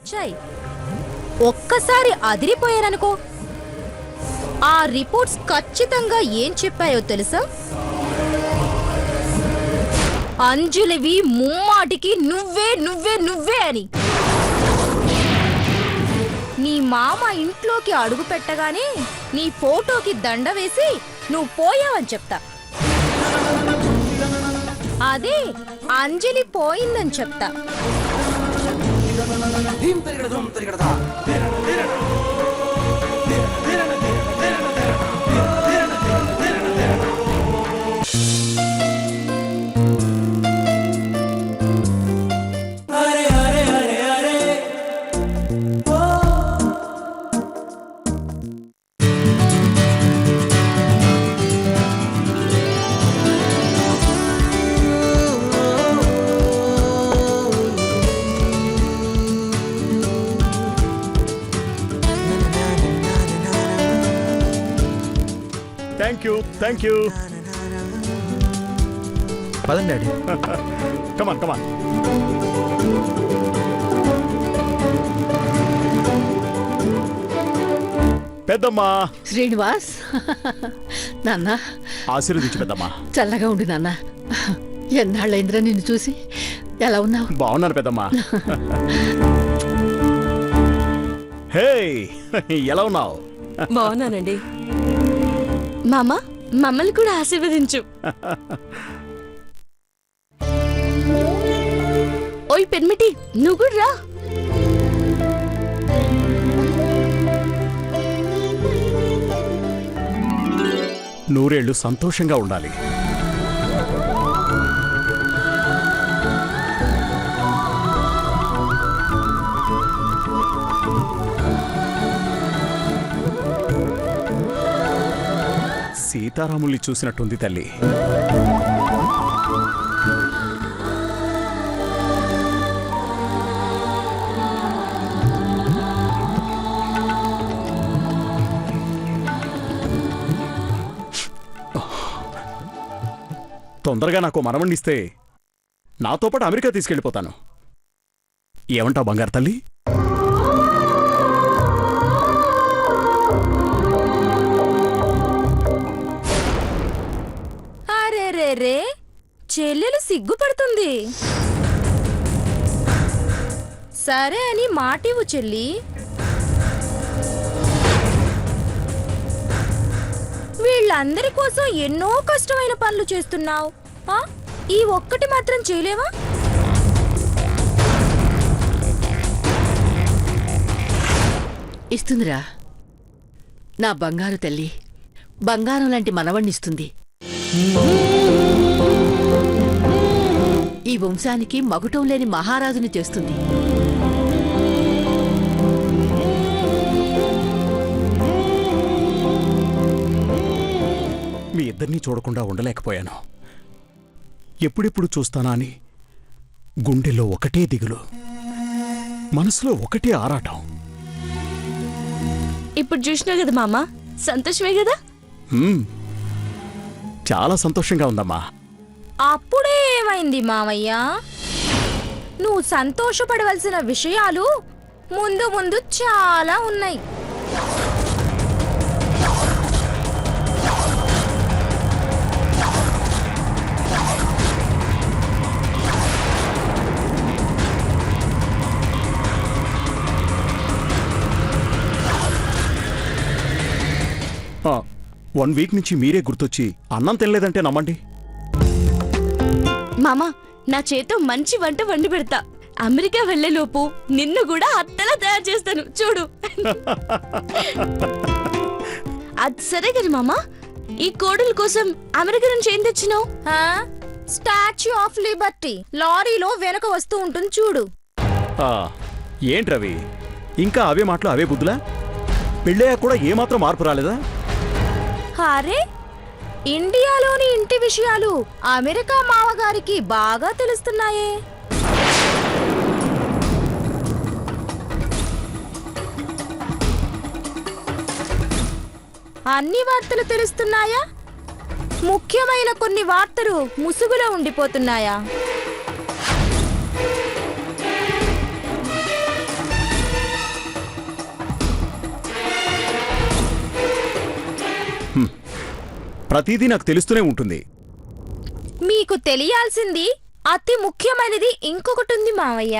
వచ్చాయి. ఒక్కసారి అదిరిపోయారనుకో. ఆ రిపోర్ట్స్ ఖచ్చితంగా ఏం చెప్పాయో తెలుసా? అంజలివి ముమ్మాటికి నువ్వే నువ్వే నువ్వే అని. నీ మామ ఇంట్లోకి అడుగు పెట్టగానే నీ ఫోటోకి దండ వేసి నువ్వు పోయావని చెప్తా. అదే అంజలి పోయిందని చెప్తా. Thank you. పదండి డాడీ. కమాన్ కమాన్. పెద్దమ్మా. శ్రీనివాస్ నాన్న ఆశీర్వదించు పెద్దమ్మా. చల్లగా ఉండు నాన్న. ఎన్నాళ్ళైందిరా నిన్ను చూసి. ఎలా ఉన్నావు? బాగున్నాను పెద్దమ్మా. హే, ఎలా ఉన్నావు? బాగున్నానండి. మామ, మమ్మల్ని కూడా ఆశీర్వదించు. ఓయ్ పెన్మిటి, నువ్వు కూడా రా. నూరేళ్లు సంతోషంగా ఉండాలి. సీతారాముల్ని చూసినట్టుంది తల్లి. తొందరగా నాకు మనవణ్ణిస్తే నాతో పాటు అమెరికా తీసుకెళ్ళిపోతాను. ఏమంటావు బంగారు తల్లి? రే చెల్లెలు సిగ్గుపడుతుంది. సరే అని మాటివు చెల్లి. వీళ్ళందరి కోసం ఎన్నో కష్టమైన పనులు చేస్తున్నావు. ఈ ఒక్కటి మాత్రం చేయలేవా? ఇస్తుందిరా నా బంగారు తల్లి. బంగారం లాంటి మనవణ్ణిస్తుంది. ఈ వంశానికి మగుటం లేని మహారాజుని చేస్తుంది. మీ ఇద్దరినీ చూడకుండా ఉండలేకపోయాను. ఎప్పుడెప్పుడు చూస్తానా అని గుండెల్లో ఒకటే దిగులు, మనసులో ఒకటే ఆరాటం. ఇప్పుడు చూసినా కదా మామ, సంతోషమే కదా? చాలా సంతోషంగా ఉందమ్మా. అప్పుడే ఏమైంది మామయ్య? నువ్వు సంతోషపడవలసిన విషయాలు ముందు ముందు చాలా ఉన్నాయి. వన్ వీక్ నుంచి మీరే గుర్తొచ్చి అన్నం తినలేదంటే నమ్మండి. మామ, నా చేతో మంచి వంట వండి పెడతా. అమెరికా వెళ్లేలోపు నిన్ను కూడా అత్తలా తయారు చేస్తాను చూడు. అది సరే కదా మామ, ఈ కోడల కోసం అమెరికా నుంచి ఏం తెచ్చినావు? స్టాచ్యూ ఆఫ్ లిబర్టీ లారీలో వెనక వస్తూ ఉంటుంది చూడు. ఏంటి రవి, ఇంకా అవే మాటలు అవే బుద్ధులా? పెళ్ళయ్యా కూడా ఏమాత్రం మార్పు రాలేదా? అరే, ఇండియాలోని ఇంటి విషయాలు అమెరికా మావగారికి బాగా తెలుస్తున్నాయే. అన్ని వార్తలు తెలుస్తున్నాయా? ముఖ్యమైన కొన్ని వార్తలు ముసుగులో ఉండిపోతున్నాయా? ప్రతిదీ నాకు తెలుస్తూనే ఉంటుంది. మీకు తెలియాల్సింది అతి ముఖ్యమైనది ఇంకొకటి ఉంది మావయ్య.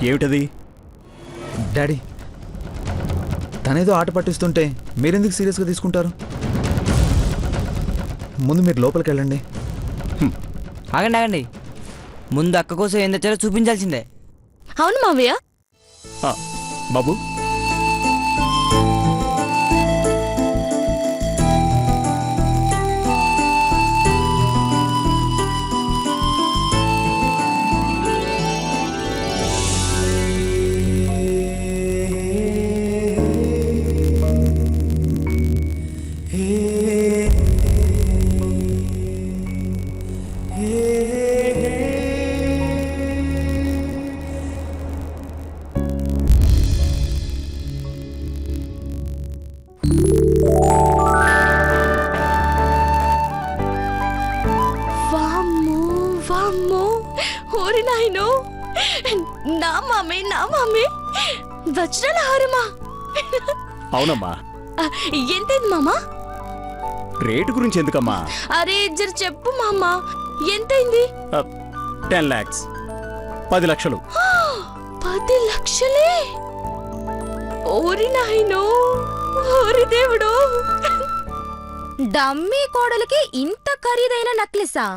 ఏమిటది? డాడీ, తనేదో ఆట పట్టిస్తుంటే మీరెందుకు సీరియస్గా తీసుకుంటారు? ముందు మీరు లోపలికి వెళ్ళండి. ఆగండి ఆగండి, ముందు అక్క కోసం ఏం తెచ్చారో చూపించాల్సిందే. అవును మావయ్య. ఆ, బాబు వామ్మో వామ్మో, ఓరి నాయనో, నా మామే వజ్రాల హారమా? అవునమ్మా. ఎంతైంది మామా? రేటు గురించి ఎందుకమ్మా? అరే జర చెప్పు మామా, ఎంతైంది? 10 lakhs, 10 లక్షలు. 10 లక్షలే? ఓరి నాయనో, ఓరి దేవుడు, డమ్మీ కోడలికి ఇంత ఖరీదైన నక్లెసా?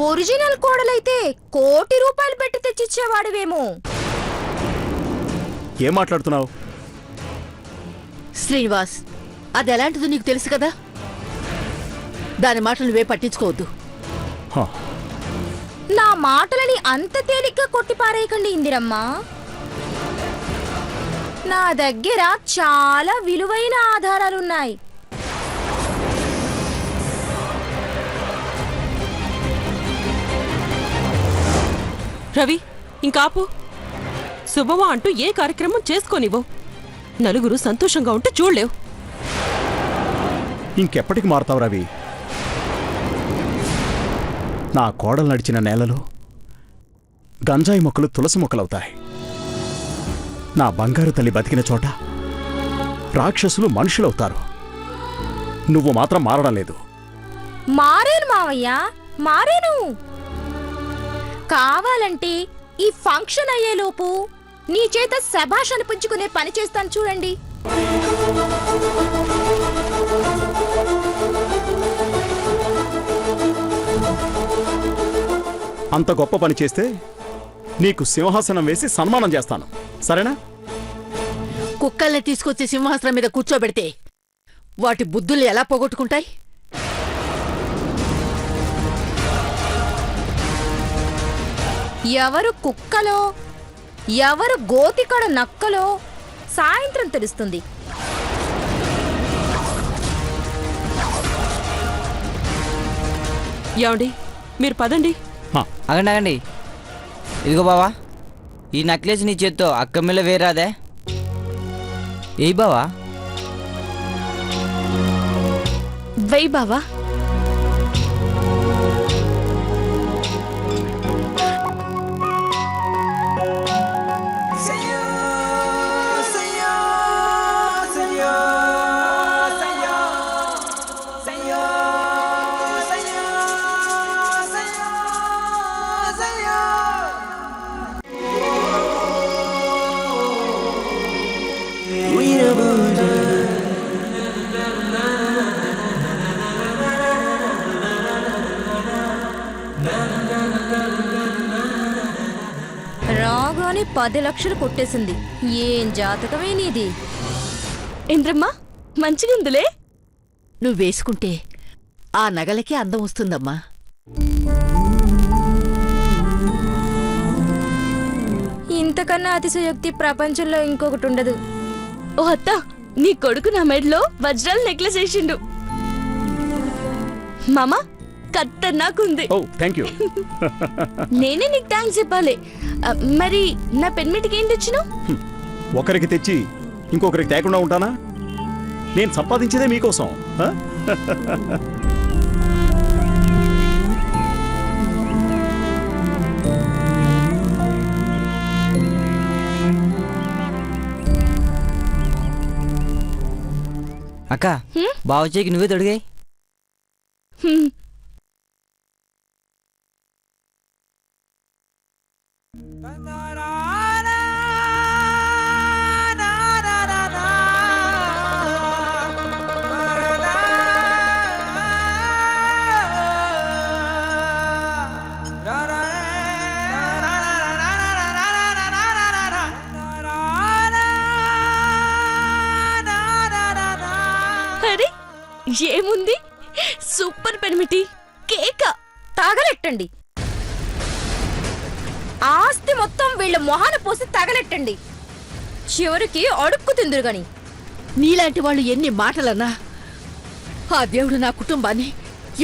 ఒరిజినల్ కోడలైతే కోటి రూపాయలు పెట్టి తెచ్చిచ్చేవాడివేమో. ఏం మాట్లాడుతున్నావు? శ్రీనివాస్, అది ఎలాంటిదో నీకు తెలుసు కదా. దాని మాటలు నువ్వే పట్టించుకోవద్దు. హ, నా మాటలని అంత తేలిగ్గా కొట్టిపారేయకండి ఇందిరమ్మ. నా దగ్గర చాలా విలువైన ఆధారాలున్నాయి. రవి, ఇంకాపు. శుభమా అంటూ ఏ కార్యక్రమం చేసుకోనివ్వు. నలుగురు సంతోషంగా ఉంటే చూడలేవు. ఇంకెప్పటికి మారుతావు రవి? నా కోడలు నడిచిన నేలలో గంజాయి మొక్కలు తులసి మొక్కలవుతాయి. నా బంగారు తల్లి బతికిన చోట రాక్షసులు మనుషులవుతారు. నువ్వు మాత్రం మారడం లేదు. మారేను మావయ్య, మారేను. కావాలంటే ఈ ఫంక్షన్ అయ్యేలోపు నీ చేత శభాష్ అనిపించుకునే పని చేస్తాను చూడండి. అంత గొప్ప పని చేస్తే నీకు సింహాసనం వేసి సన్మానం చేస్తాను, సరేనా? కుక్కల్ని తీసుకొచ్చి సింహాసనం మీద కూర్చోబెడితే వాటి బుద్ధులు ఎలా పోగొట్టుకుంటాయి? ఎవరు కుక్కలో ఎవరు గోతికడ నక్కలో సాయంత్రం తెలుస్తుంది. ఏమండి, మీరు పదండి. ఆగండి ఆగండి, ఇదిగో బావా, ఈ నెక్లెస్ నీ చేత్తో అక్క మీద వేరాదే. ఏ బావా? వెయ్యి బావా. రాగానే 10 లక్షలు కొట్టేసింది. ఏం జాతకమే నీది. ఇంద్రమ్మ, మంచిగుందులే. నువ్వు వేసుకుంటే ఆ నగలకి అందం వస్తుందమ్మా. ఇంతకన్నా అతిశయోక్తి ప్రపంచంలో ఇంకొకటి ఉండదు. ఓ అత్త, నీ కొడుకు నా మెడలో వజ్రాల నెక్లెస్ వేసిండు. మామా, ఖతర్నాకుంది. ఓ థ్యాంక్ యూ. నేనే నీకు థ్యాంక్స్ చెప్పాలి. మరి నా పెన్మిటికి ఏం తెచ్చినావు? ఒకరికి తెచ్చి ఇంకొకరికి తేకుండా ఉంటానా? నేను సంపాదించేదే మీకోసం. ఆ? అక్క బావచ్చేకి నువ్వే తొడిగాయి. హ్మ్. అరే ఏముంది, సూపర్ పెన్మిటి కేక. తగలెట్టండి, ఆస్తి మొత్తం వీళ్ళ మొహాన పోసి తగలెట్టండి. చివరికి అడుక్కు తిందురు గాని. నీలాంటి వాళ్ళు ఎన్ని మాటలన్నా ఆ దేవుడు నా కుటుంబాన్ని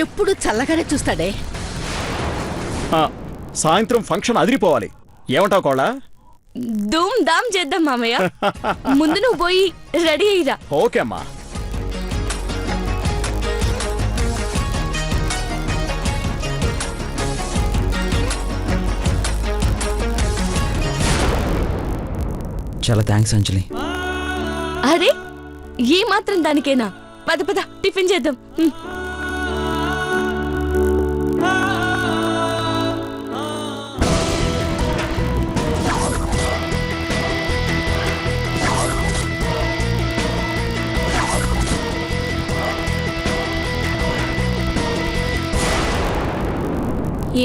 ఎప్పుడూ చల్లగానే చూస్తాడే. ఆ, సాయంత్రం ఫంక్షన్ అదిరిపోవాలి. ఏమంటావు కోళ్ళ? ధూమ్ ధామ్ చేద్దాం మామయ్య. ముందు నువ్వు పోయి రెడీ అయ్యిరా. ఓకే అమ్మా. చాలా థ్యాంక్స్ అంజలి. అరే ఏ మాత్రం దానికేనా? పద పద టిఫిన్ చేద్దాం. హ్మ్.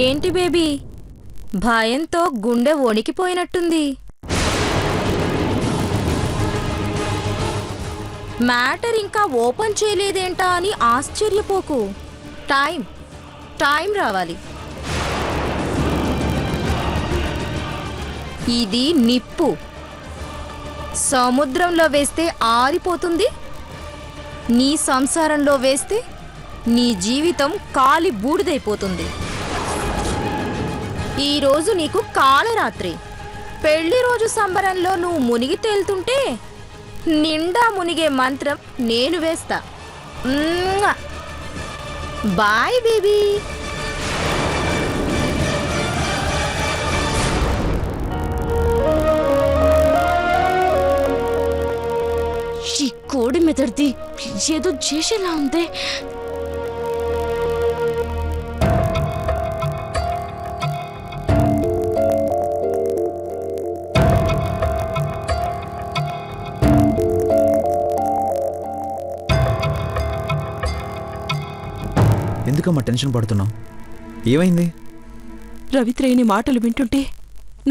ఏంటి బేబీ, భయంతో గుండె వణికిపోయినట్టుంది. మ్యాటర్ ఇంకా ఓపెన్ చేయలేదేంటా అని ఆశ్చర్యపోకు. టైం రావాలి. ఇది నిప్పు, సముద్రంలో వేస్తే ఆరిపోతుంది, నీ సంసారంలో వేస్తే నీ జీవితం కాలి బూడిదైపోతుంది. ఈరోజు నీకు కాలరాత్రి. పెళ్లి రోజు సంబరంలో నువ్వు మునిగి తేలుతుంటే నిండా మునిగే మంత్రం నేను వేస్తా. Bye baby. ఈ కోడి మెదడిది ఏదో చేసేలా ఉంది. ఎందుకమ్మా టెన్షన్ పడుతున్నావు? ఏమైంది? రవిత్రేయని మాటలు వింటుంటే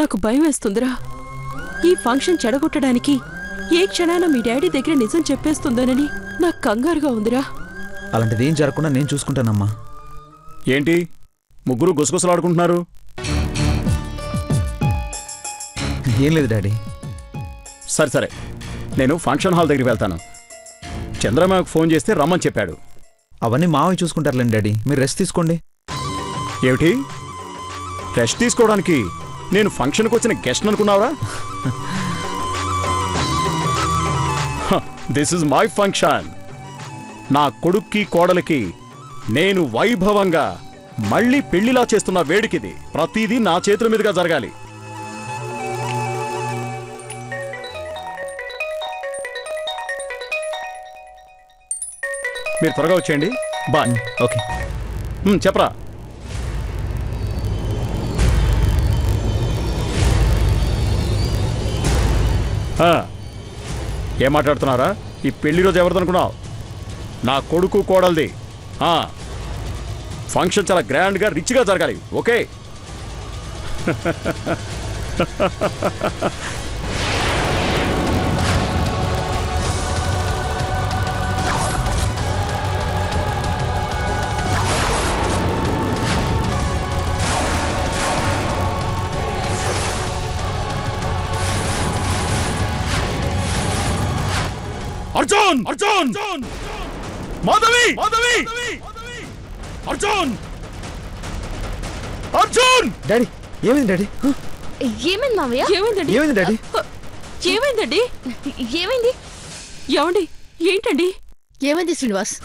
నాకు భయం వేస్తుందిరా. ఈ ఫంక్షన్ చెడగొట్టడానికి ఏ క్షణాన మీ డాడీ దగ్గర నిజం చెప్పేస్తుందోనని నాకు కంగారుగా ఉందిరా. అలాంటిది ఏం జరగకుండా నేను చూసుకుంటానమ్మా. ఏంటి ముగ్గురు గుసగుసలాడుకుంటున్నారు? ఏం లేదు డాడీ. సరే సరే, నేను ఫంక్షన్ హాల్ దగ్గరికి వెళ్తాను. చంద్రమాకు ఫోన్ చేస్తే రమ్మని చెప్పాడు. అవన్నీ మావయ్య చూసుకుంటారులేండి డాడీ, మీరు రెస్ట్ తీసుకోండి. ఏమిటి రెస్ట్ తీసుకోవడానికి నేను ఫంక్షన్కి వచ్చిన గెస్ట్ అనుకున్నావరా? This is my function. నా కొడుక్కి కోడలికి నేను వైభవంగా మళ్ళీ పెళ్లిలా చేస్తున్న వేడికిది. ప్రతిదీ నా చేతుల మీదుగా జరగాలి. మీరు త్వరగా వచ్చేయండి. బాయ్. ఓకే. చెప్పరా. ఏం మాట్లాడుతున్నారా? ఈ పెళ్లి రోజు ఎవరిదనుకున్నావు? నా కొడుకు కోడల్ది. ఫంక్షన్ చాలా గ్రాండ్గా రిచ్గా జరగాలి. ఓకే. అర్జున్! అర్జున్! మాధవి! మాధవి! అర్జున్! అర్జున్! డాడీ ఏమైంది డాడీ ఏమైంది మావయ్య? ఏమైందండి ఏమైంది డాడీ ఏమైందండి ఏమైంది? ఏమండి ఏంటండి ఏమైంది శ్రీనివాస్?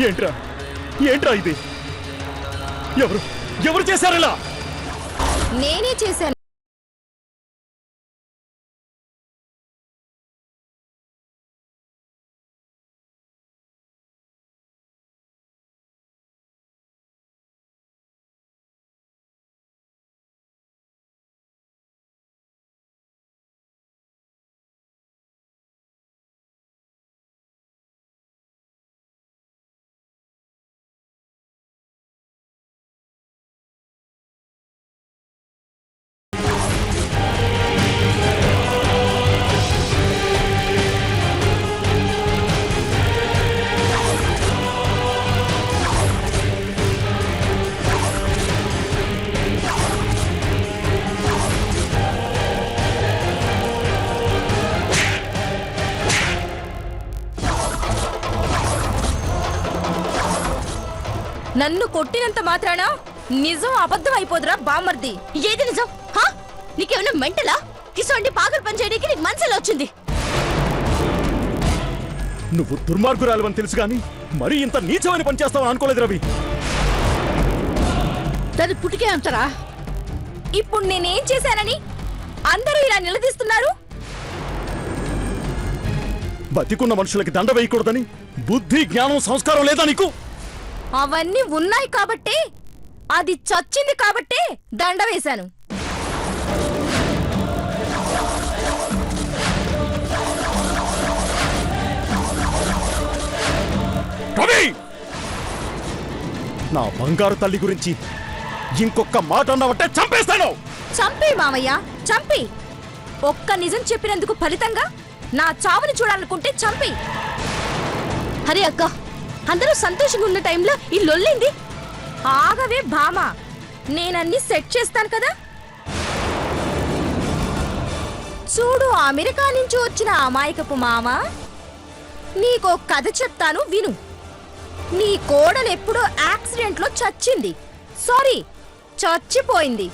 ఏంట్రా ఏంట్రా ఇది? ఎవరు చేశారు ఇలా? నేనే చేశాను. నన్ను కొట్టినంత మాత్రాన నిజం అబద్ధం అయిపోదురా బామర్ది. ఏది నిజం? హా? నీకేమైనా మెంటలా? ఇసోంటి పాగలు పని చేయడానికి నీకు మనసులో వచ్చింది. నువ్వు దుర్మార్గురాలు తెలుసు గాని మరీ ఇంత నీచమైన పని చేస్తావని అనుకోలేదు రవి. దాన్ని పుట్టికే అంటారా? ఇప్పుడు నేనేం చేశానని అందరూ ఇలా నిలదీస్తున్నారు? బతికున్న మనుషులకి దండ వేయకూడదని బుద్ధి జ్ఞానం సంస్కారం లేదా నీకు? అవన్నీ ఉన్నాయి కాబట్టే, అది చచ్చింది కాబట్టే దండ వేశాను. రవి! నా బంగారు తల్లి గురించి ఇంకొక మాట అన్నావంటే చంపేస్తాను. చంపి మామయ్య, చంపి. ఒక్క నిజం చెప్పినందుకు ఫలితంగా నా చావుని చూడాలనుకుంటే చంపి. అరే అక్క, అందరూ సంతోషంగా ఉన్న టైంలో ఈ లొల్లింది. ఆగవే భామ, నేనన్నీ సెట్ చేస్తాను కదా. చూడు అమెరికా నుంచి వచ్చిన అమాయకపు మామ, నీకో కథ చెప్తాను విను. నీ కోడలెప్పుడో యాక్సిడెంట్లో చచ్చింది. సారీ, చచ్చిపోయింది.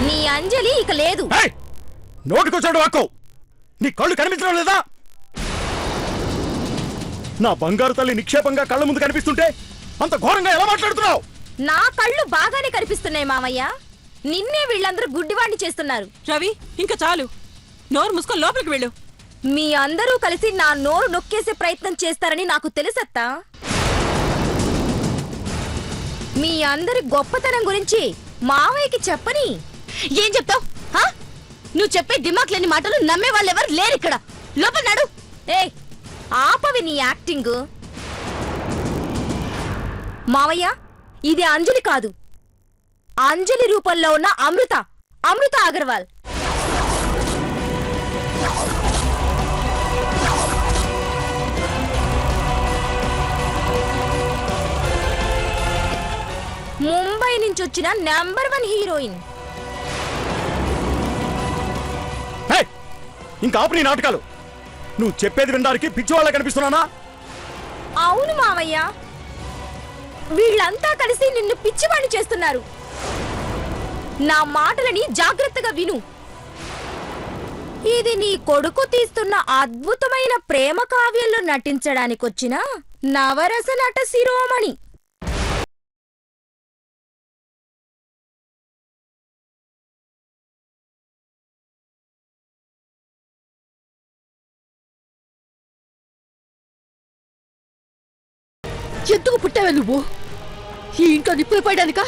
నీ అంజలి ఇక లేదు. నోటికొచ్చాడు వాక్కు. నీ కళ్ళు కనిపించడం లేదా? నా బంగారు తల్లి నిక్షేపంగా కళ్ళ ముందు కనిపిస్తుంటే అంత ఘోరంగా ఎలా మాట్లాడుతున్నావు? నా కళ్ళు బాగానే కనిపిస్తున్నాయి మామయ్య. నిన్నే వీళ్ళందరూ గుడ్డివాణ్ణి చేస్తున్నారు. రవి ఇంకా చాలు, నోరు మూసుకొని లోపలికి వెళ్ళు. మీ అందరూ కలిసి నా నోరు నొక్కేసే ప్రయత్నం చేస్తారని నాకు తెలుసత్తా. మీ అందరి గొప్పతనం గురించి మావయ్యకి చెప్పని. ఏం చెప్తావు? నువ్వు చెప్పే దిమాక్ లేని మాటలు నమ్మే వాళ్ళెవరు లేరు ఇక్కడ. లోపల నాడు. ఏ ఆపవి నీ యాక్టింగ్. మావయ్య, ఇది అంజలి కాదు, అంజలి రూపంలో ఉన్న అమృత అగర్వాల్. ముంబై నుంచి వచ్చిన నంబర్ 1 హీరోయిన్. ఇంకా ఆపు నీ నాటకాలు. నువ్వు చెప్పేది వినడానికి పిచ్చివాళ్ళ కనిపిస్తున్నానా? అవును మావయ్య, వీళ్ళంతా కలిసి నిన్ను పిచ్చివాణ్ణి చేస్తున్నారు. నా మాటలని జాగ్రత్తగా విను. ఇది నీ కొడుకు తీస్తున్న అద్భుతమైన ప్రేమ కావ్యంలో నటించడానికొచ్చిన నవరస నట శిరోమణి. ఎందుకు పుట్టావే నువ్వు ఈ ఇంట్లో నిప్పులు పోయడానికా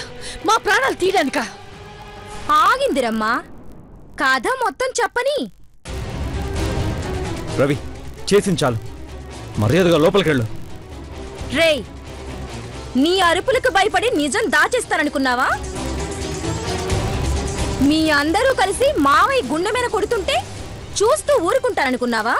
మా ప్రాణాలు తీయడానికా? ఆగిందిరమ్మా, కథ మొత్తం చెప్పని. రవి చేసింది చాలు, మర్యాదగా లోపలికెళ్ళు. రేయ్, నీ అరుపులకు భయపడి నిజం దాచేస్తాననుకున్నావా? మీ అందరూ కలిసి మావయ్య గుండె మీద కొడుతుంటే చూస్తూ ఊరుకుంటారనుకున్నావా?